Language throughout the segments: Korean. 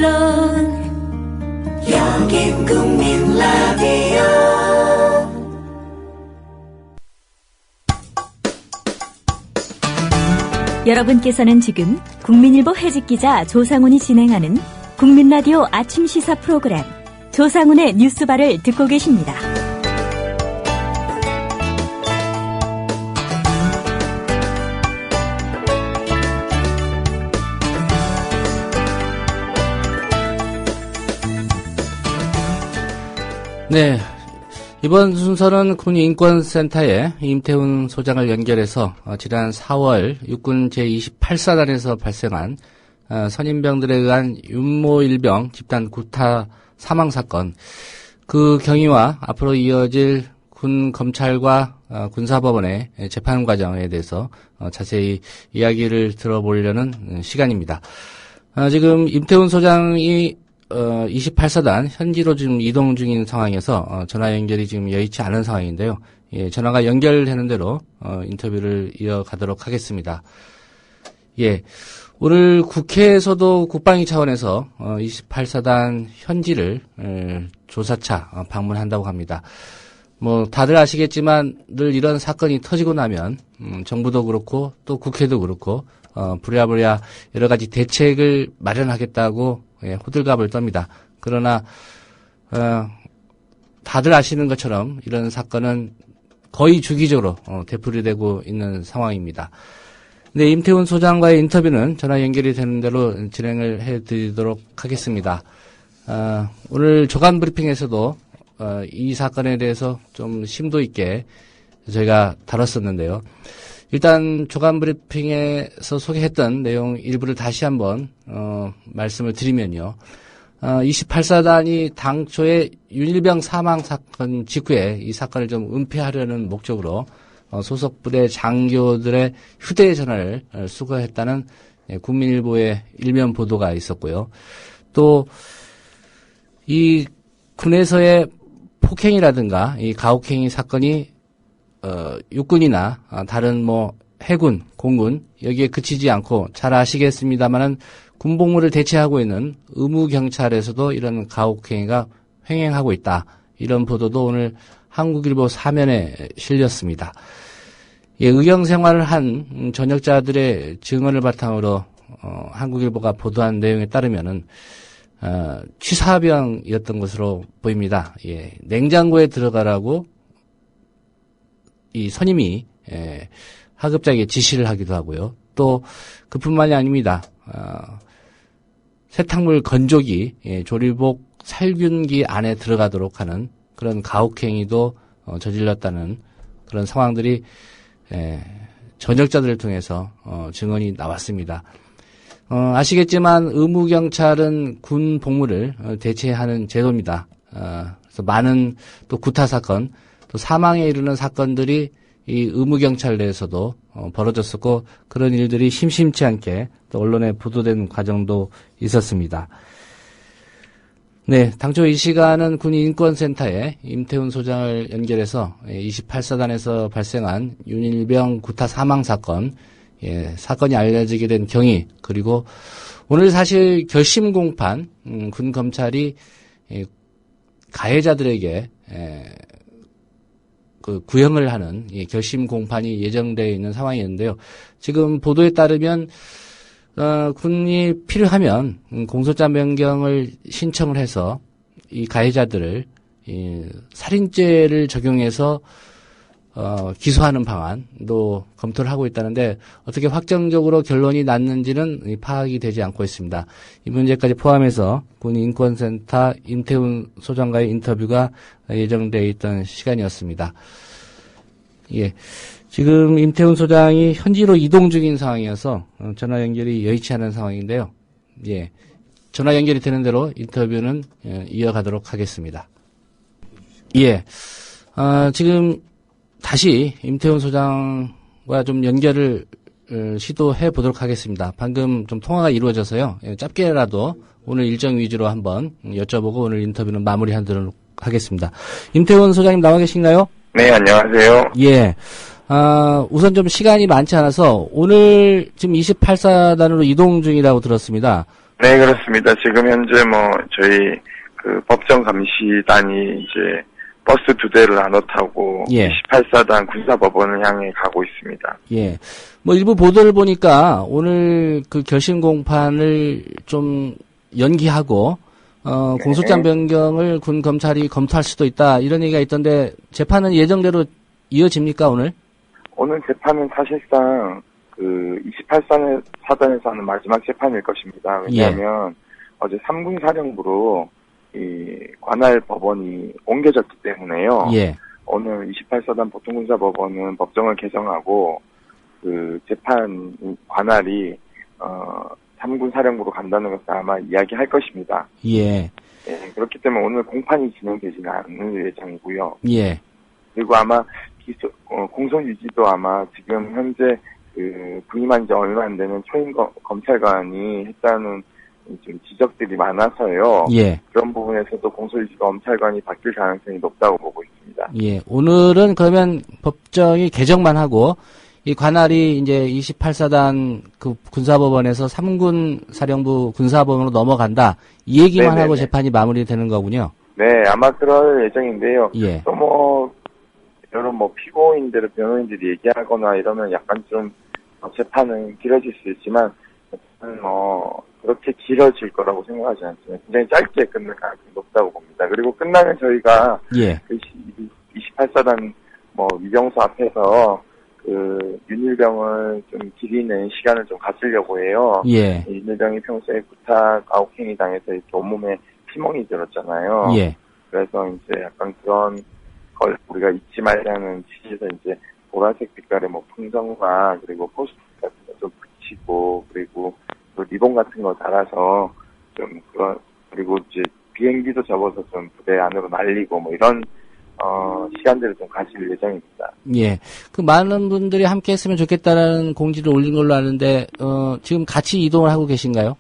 물론 여긴 국민 라디오. 여러분께서는 지금 국민일보 해직기자 조상훈이 진행하는 국민라디오 아침 시사 프로그램 조상훈의 뉴스바를 듣고 계십니다. 네, 이번 순서는 군인권센터에 임태훈 소장을 연결해서 지난 4월 육군 제28사단에서 발생한 선임병들에 의한 윤모일병 집단 구타 사망 사건, 그 경위와 앞으로 이어질 군 검찰과 군사법원의 재판 과정에 대해서 자세히 이야기를 들어보려는 시간입니다. 지금 임태훈 소장이 28사단 현지로 지금 이동 중인 상황에서 전화 연결이 지금 여의치 않은 상황인데요. 예, 전화가 연결되는 대로 인터뷰를 이어가도록 하겠습니다. 예, 오늘 국회에서도 국방위 차원에서 28사단 현지를 조사차 방문한다고 합니다. 뭐 다들 아시겠지만 늘 이런 사건이 터지고 나면 정부도 그렇고 또 국회도 그렇고 부랴부랴 여러 가지 대책을 마련하겠다고 호들갑을 떱니다. 그러나 다들 아시는 것처럼 이런 사건은 거의 주기적으로 되풀이되고 있는 상황입니다. 네, 임태훈 소장과의 인터뷰는 전화 연결이 되는 대로 진행을 해드리도록 하겠습니다. 오늘 조간 브리핑에서도 이 사건에 대해서 좀 심도 있게 저희가 다뤘었는데요. 일단 조간 브리핑에서 소개했던 내용 일부를 다시 한번 말씀을 드리면요. 28사단이 당초에 윤일병 사망 사건 직후에 이 사건을 좀 은폐하려는 목적으로 소속 부대 장교들의 휴대전화를 수거했다는 국민일보의 일면 보도가 있었고요. 또 이 군에서의 폭행이라든가 이 가혹행위 사건이 육군이나 다른 뭐 해군, 공군 여기에 그치지 않고 잘 아시겠습니다만은 군복무를 대체하고 있는 의무경찰에서도 이런 가혹행위가 횡행하고 있다. 이런 보도도 오늘 한국일보 사면에 실렸습니다. 예, 의경생활을 한 전역자들의 증언을 바탕으로 한국일보가 보도한 내용에 따르면은 취사병이었던 것으로 보입니다. 예, 냉장고에 들어가라고 이 선임이 하급자에게 지시를 하기도 하고요. 또 그뿐만이 아닙니다. 세탁물 건조기, 조리복 살균기 안에 들어가도록 하는 그런 가혹행위도 저질렀다는 그런 상황들이 전역자들을 통해서 증언이 나왔습니다. 아시겠지만 의무경찰은 군 복무를 대체하는 제도입니다. 그래서 많은 또 구타 사건, 또 사망에 이르는 사건들이 이 의무경찰 내에서도 벌어졌었고 그런 일들이 심심치 않게 또 언론에 보도된 과정도 있었습니다. 네, 당초 이 시간은 군인권센터에 임태훈 소장을 연결해서 28사단에서 발생한 윤일병 구타 사망 사건, 사건이 알려지게 된 경위, 그리고 오늘 사실 결심 공판, 군 검찰이 가해자들에게 그 구형을 하는 결심 공판이 예정되어 있는 상황이었는데요. 지금 보도에 따르면 군이 필요하면 공소장 변경을 신청을 해서 이 가해자들을 살인죄를 적용해서 기소하는 방안도 검토를 하고 있다는데 어떻게 확정적으로 결론이 났는지는 파악이 되지 않고 있습니다. 이 문제까지 포함해서 군인권센터 임태훈 소장과의 인터뷰가 예정되어 있던 시간이었습니다. 예, 지금 임태훈 소장이 현지로 이동 중인 상황이어서 전화 연결이 여의치 않은 상황인데요. 예, 전화 연결이 되는 대로 인터뷰는 이어가도록 하겠습니다. 예, 지금 다시 임태훈 소장과 좀 연결을 시도해 보도록 하겠습니다. 방금 좀 통화가 이루어져서요. 짧게라도 오늘 일정 위주로 한번 여쭤보고 오늘 인터뷰는 마무리하도록 하겠습니다. 임태훈 소장님 나와 계신가요? 네, 안녕하세요. 예. 우선 좀 시간이 많지 않아서 오늘 지금 28사단으로 이동 중이라고 들었습니다. 네, 그렇습니다. 지금 현재 저희 그 법정 감시단이 이제 버스 2대를 나눠 타고 예. 28사단 군사법원을 향해 가고 있습니다. 예. 일부 보도를 보니까 오늘 그 결심 공판을 좀 연기하고, 네. 공소장 변경을 군 검찰이 검토할 수도 있다, 이런 얘기가 있던데, 재판은 예정대로 이어집니까, 오늘? 오늘 재판은 사실상 그 28사단에서 하는 마지막 재판일 것입니다. 왜냐하면 어제 3군 사령부로 이 관할 법원이 옮겨졌기 때문에요. 예. 오늘 28사단 보통군사법원은 법정을 개정하고 그 재판 관할이 3군 사령부로 간다는 것을 아마 이야기할 것입니다. 예. 예, 그렇기 때문에 오늘 공판이 진행되지는 않을 예정이고요. 예. 그리고 아마 공소 유지도 아마 지금 현재 그 부임한 지 얼마 안 되는 초임 검찰관이 했다는 좀 지적들이 많아서요. 예. 그런 부분에서도 공소유지가 검찰관이 바뀔 가능성이 높다고 보고 있습니다. 예. 오늘은 그러면 법정이 개정만 하고, 이 관할이 이제 28사단 그 군사법원에서 3군 사령부 군사법원으로 넘어간다, 이 얘기만 네네네. 하고 재판이 마무리되는 거군요. 네, 아마 그럴 예정인데요. 예. 또 여러 피고인들, 변호인들이 얘기하거나 이러면 약간 좀 재판은 길어질 수 있지만, 그렇게 길어질 거라고 생각하지 않습니다. 굉장히 짧게 끝날 가능성이 높다고 봅니다. 그리고 끝나면 저희가 예. 28사단 위병소 앞에서 그 윤일병을 좀 기리는 시간을 좀 가지려고 해요. 예. 윤일병이 평소에 구타 가혹행위 당해서 이렇게 온몸에 피멍이 들었잖아요. 예. 그래서 이제 약간 그런 걸 우리가 잊지 말자는 취지에서 이제 보라색 빛깔의 풍선과 그리고 포스트 같은 거 좀 붙이고, 그리고 또 리본 같은 거 달아서 좀 그리고 이제 비행기도 접어서 좀 부대 안으로 날리고 이런 시간들을 좀 가질 예정입니다. 예. 그 많은 분들이 함께 했으면 좋겠다라는 공지를 올린 걸로 아는데, 지금 같이 이동을 하고 계신가요?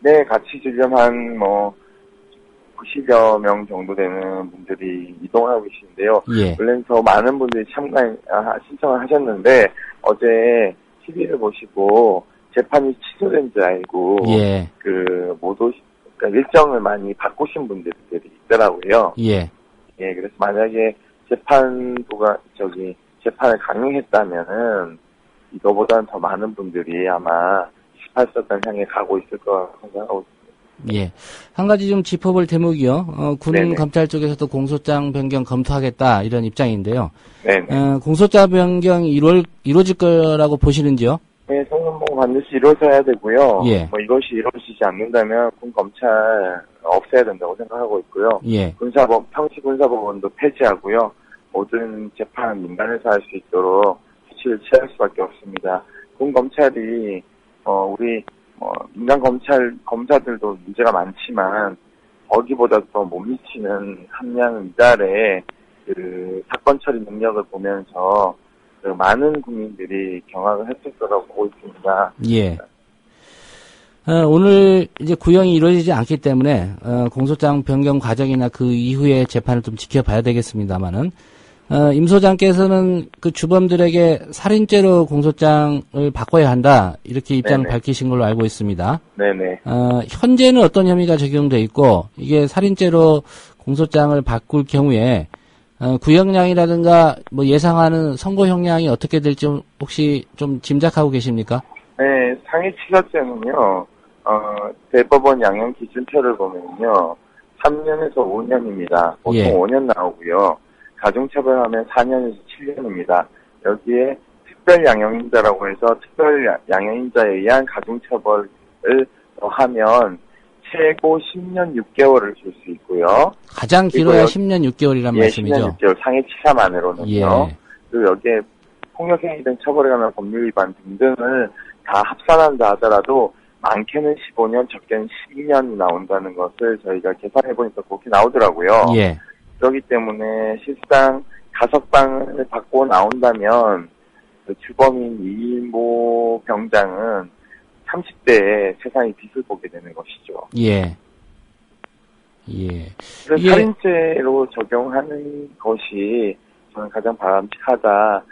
네, 같이 지금 한 90여 명 정도 되는 분들이 이동하고 계시는데요. 예. 원래는 더 많은 분들이 신청을 하셨는데, 어제 TV를 보시고 재판이 취소된 줄 알고, 예. 그러니까 일정을 많이 바꾸신 분들이 있더라고요. 예. 예, 그래서 만약에 재판을 강행했다면은, 이거보다는 더 많은 분들이 아마 18사단 향해 가고 있을 거라고 생각하고 있습니다. 예. 한 가지 좀 짚어볼 대목이요. 군 네네. 검찰 쪽에서도 공소장 변경 검토하겠다, 이런 입장인데요. 네네. 공소장 변경이 이루어질 거라고 보시는지요? 네, 성년봉 반드시 이루어져야 되고요. 예. 이것이 이루어지지 않는다면 군 검찰 없애야 된다고 생각하고 있고요. 예. 평시 군사법원도 폐지하고요. 모든 재판 민간에서 할 수 있도록 조치를 취할 수밖에 없습니다. 군 검찰이 우리 민간 검사들도 문제가 많지만 거기보다 더 못 미치는 함량 위달의 그 사건 처리 능력을 보면서 그 많은 국민들이 경악을 했을 거라고 보고 있습니다. 예. 오늘 이제 구형이 이루어지지 않기 때문에 공소장 변경 과정이나 그 이후의 재판을 좀 지켜봐야 되겠습니다만은, 임 소장께서는 그 주범들에게 살인죄로 공소장을 바꿔야 한다, 이렇게 입장을 네네. 밝히신 걸로 알고 있습니다. 네네. 현재는 어떤 혐의가 적용돼 있고, 이게 살인죄로 공소장을 바꿀 경우에 구형량이라든가 예상하는 선고 형량이 어떻게 될지 혹시 좀 짐작하고 계십니까? 네, 상해치사죄는요, 대법원 양형 기준표를 보면요, 3년에서 5년입니다. 보통 예. 5년 나오고요. 가중처벌하면 4년에서 7년입니다. 여기에 특별양형인자라고 해서 특별양형인자에 의한 가중처벌을 하면 최고 10년 6개월을 줄 수 있고요. 가장 길어야 그리고 10년 6개월이란 예, 말씀이죠? 10년 6개월 상해치사만으로는요. 예. 그리고 여기에 폭력행위 등 처벌에 관한 법률 위반 등등을 다 합산한다 하더라도 많게는 15년, 적게는 12년이 나온다는 것을 저희가 계산해보니까 그렇게 나오더라고요. 예. 그렇기 때문에 실상 가석방을 받고 나온다면 그 주범인 이모 병장은 30대에 세상의 빛을 보게 되는 것이죠. 예. 예. 그래서 이게- 살인죄로 적용하는 것이 저는 가장 바람직하다.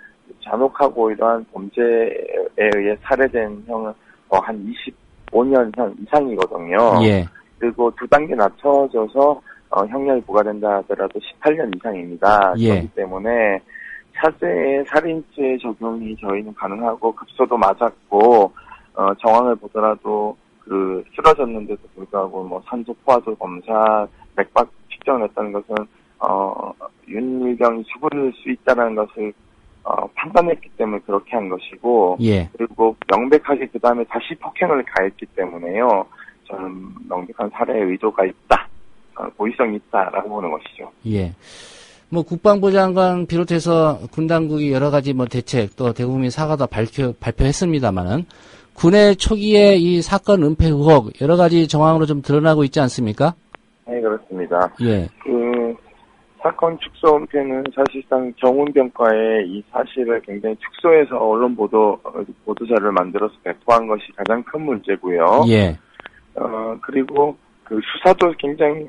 잔혹하고 이러한 범죄에 의해 살해된 형은 한 5년 이상이거든요. 예. 그리고 2단계 낮춰져서 형량이 부과된다 하더라도 18년 이상입니다. 예. 그렇기 때문에 차세의 살인죄 적용이 저희는 가능하고 급소도 맞았고 정황을 보더라도 쓰러졌는데도 불구하고 뭐 산소 포화도 검사, 맥박 측정을 했다는 것은 윤일병이 죽을 수 있다는 것을 판단했기 때문에 그렇게 한 것이고, 예. 그리고 명백하게 그 다음에 다시 폭행을 가했기 때문에요. 저는 명백한 살해의 의도가 있다, 고의성이 있다라고 보는 것이죠. 예. 뭐 국방부 장관 비롯해서 군 당국이 여러 가지 뭐 대책 또 대국민 사과도 발표했습니다만은 군의 초기에 이 사건 은폐 의혹 여러 가지 정황으로 좀 드러나고 있지 않습니까? 네, 그렇습니다. 예. 사건 축소 은폐는 사실상 정운병과의 이 사실을 굉장히 축소해서 언론 보도자를 만들어서 배포한 것이 가장 큰 문제고요. 예. 그리고 수사도 굉장히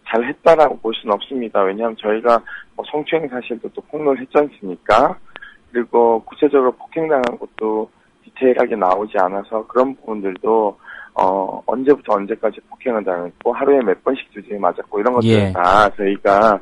잘했다라고 볼 수는 없습니다. 왜냐하면 저희가 성추행 사실도 또 폭로를 했지 않습니까? 그리고 구체적으로 폭행당한 것도 디테일하게 나오지 않아서 그런 부분들도 언제부터 언제까지 폭행을 당했고 하루에 몇 번씩 주제에 맞았고 이런 것들을 예. 다 저희가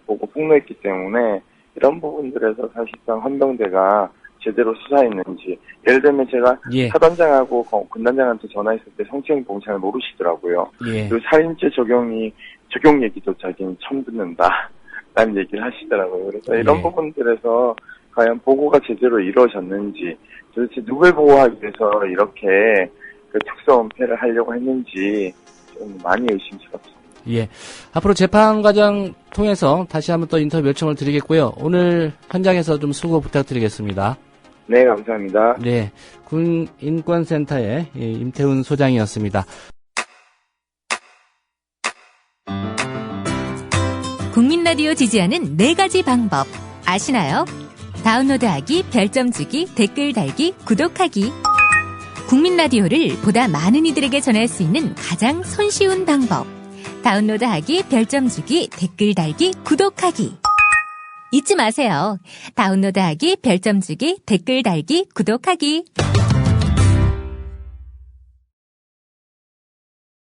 보고 폭로했기 때문에 이런 부분들에서 사실상 헌병대가 제대로 수사했는지, 예를 들면 제가 예. 사단장하고 군단장한테 전화했을 때 성추행 봉 잘 모르시더라고요. 예. 그리고 살인죄 적용 얘기도 자기는 처음 듣는다 라는 얘기를 하시더라고요. 그래서 이런 예. 부분들에서 과연 보고가 제대로 이루어졌는지, 도대체 누굴 보호하기 위해서 이렇게 특수 은폐를 하려고 했는지 좀 많이 의심스럽습니다. 예. 앞으로 재판 과정 통해서 다시 한번 또 인터뷰 요청을 드리겠고요. 오늘 현장에서 좀 수고 부탁드리겠습니다. 네, 감사합니다. 네. 군 인권센터의 임태훈 소장이었습니다. 국민 라디오 지지하는 4가지 방법 아시나요? 다운로드하기, 별점 주기, 댓글 달기, 구독하기. 국민 라디오를 보다 많은 이들에게 전할 수 있는 가장 손쉬운 방법. 다운로드하기, 별점 주기, 댓글 달기, 구독하기. 잊지 마세요. 다운로드하기, 별점 주기, 댓글 달기, 구독하기.